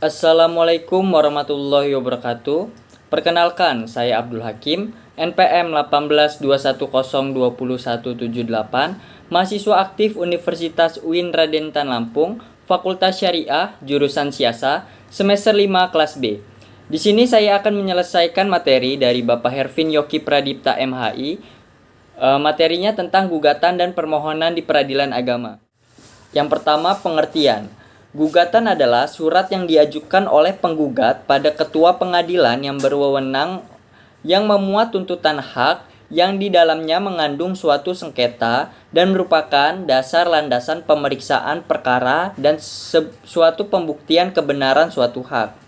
Assalamualaikum warahmatullahi wabarakatuh. Perkenalkan, saya Abdul Hakim, NPM 1821020178, mahasiswa aktif Universitas UIN Raden Tan Lampung, Fakultas Syariah, jurusan Siasa, semester 5 kelas B. Di sini saya akan menyelesaikan materi dari Bapak Hervin Yoki Pradipta MHI. Materinya tentang gugatan dan permohonan di peradilan agama. Yang pertama, pengertian. Gugatan adalah surat yang diajukan oleh penggugat pada ketua pengadilan yang berwenang yang memuat tuntutan hak yang di dalamnya mengandung suatu sengketa dan merupakan dasar landasan pemeriksaan perkara dan suatu pembuktian kebenaran suatu hak.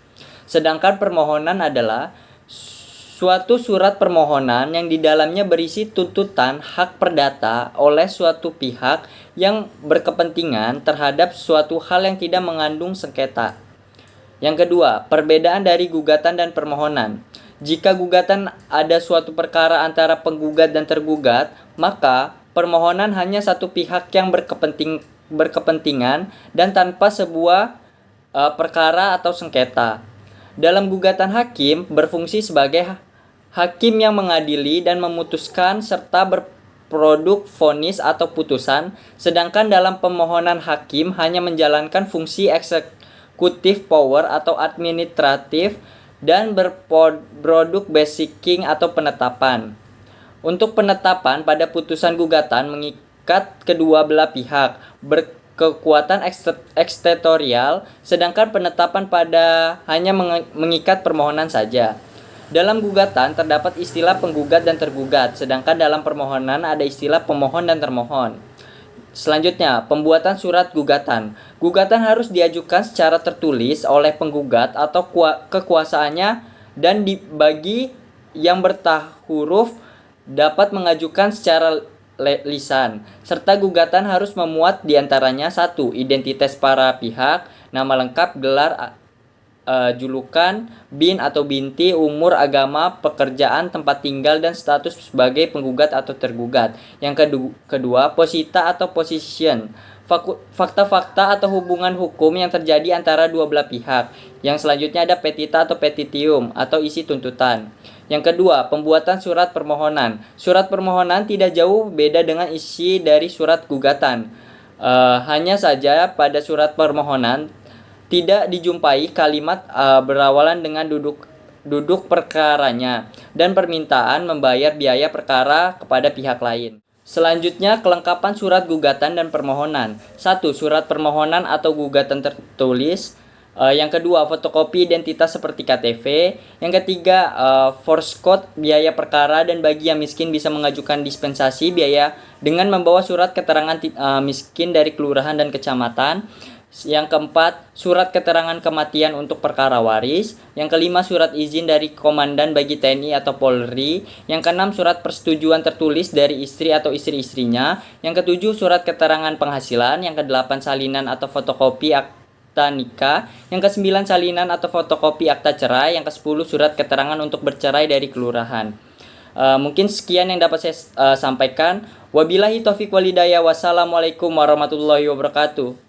Sedangkan permohonan adalah suatu surat permohonan yang di dalamnya berisi tuntutan hak perdata oleh suatu pihak yang berkepentingan terhadap suatu hal yang tidak mengandung sengketa. Yang kedua, perbedaan dari gugatan dan permohonan. Jika gugatan ada suatu perkara antara penggugat dan tergugat, maka permohonan hanya satu pihak yang berkepentingan dan tanpa sebuah perkara atau sengketa. Dalam gugatan, hakim berfungsi sebagai hakim yang mengadili dan memutuskan serta berproduk vonis atau putusan, sedangkan dalam pemohonan hakim hanya menjalankan fungsi eksekutif power atau administratif dan berproduk basicking atau penetapan. Untuk penetapan pada putusan gugatan mengikat kedua belah pihak, berkekuatan ekstetorial, sedangkan penetapan pada hanya mengikat permohonan saja. Dalam gugatan terdapat istilah penggugat dan tergugat, sedangkan dalam permohonan ada istilah pemohon dan termohon. Selanjutnya, pembuatan surat gugatan. Gugatan harus diajukan secara tertulis oleh penggugat atau kekuasaannya dan dibagi yang bertahuruf dapat mengajukan secara lisan, serta gugatan harus memuat diantaranya 1. Identitas para pihak, nama lengkap, gelar, julukan, bin atau binti, umur, agama, pekerjaan, tempat tinggal, dan status sebagai penggugat atau tergugat. Yang kedua, posita atau position, fakta-fakta atau hubungan hukum yang terjadi antara dua belah pihak. Yang selanjutnya ada petita atau petitium atau isi tuntutan. Yang kedua, pembuatan surat permohonan. Surat permohonan tidak jauh beda dengan isi dari surat gugatan. Hanya saja pada surat permohonan tidak dijumpai kalimat berawalan dengan duduk perkaranya dan permintaan membayar biaya perkara kepada pihak lain. Selanjutnya, kelengkapan surat gugatan dan permohonan. 1. Surat permohonan atau gugatan tertulis. Yang kedua, fotokopi identitas seperti KTP. Yang ketiga, force code biaya perkara, dan bagi yang miskin bisa mengajukan dispensasi biaya dengan membawa surat keterangan miskin dari kelurahan dan kecamatan. Yang keempat, surat keterangan kematian untuk perkara waris. Yang kelima, surat izin dari komandan bagi TNI atau Polri. Yang keenam, surat persetujuan tertulis dari istri atau istri-istrinya. Yang ketujuh, surat keterangan penghasilan. Yang kedelapan, salinan atau fotokopi akta nikah. Yang kesembilan, salinan atau fotokopi akta cerai. Yang kesepuluh, surat keterangan untuk bercerai dari kelurahan. Mungkin sekian yang dapat saya sampaikan. Wabillahi taufiq walhidayah. Wassalamualaikum warahmatullahi wabarakatuh.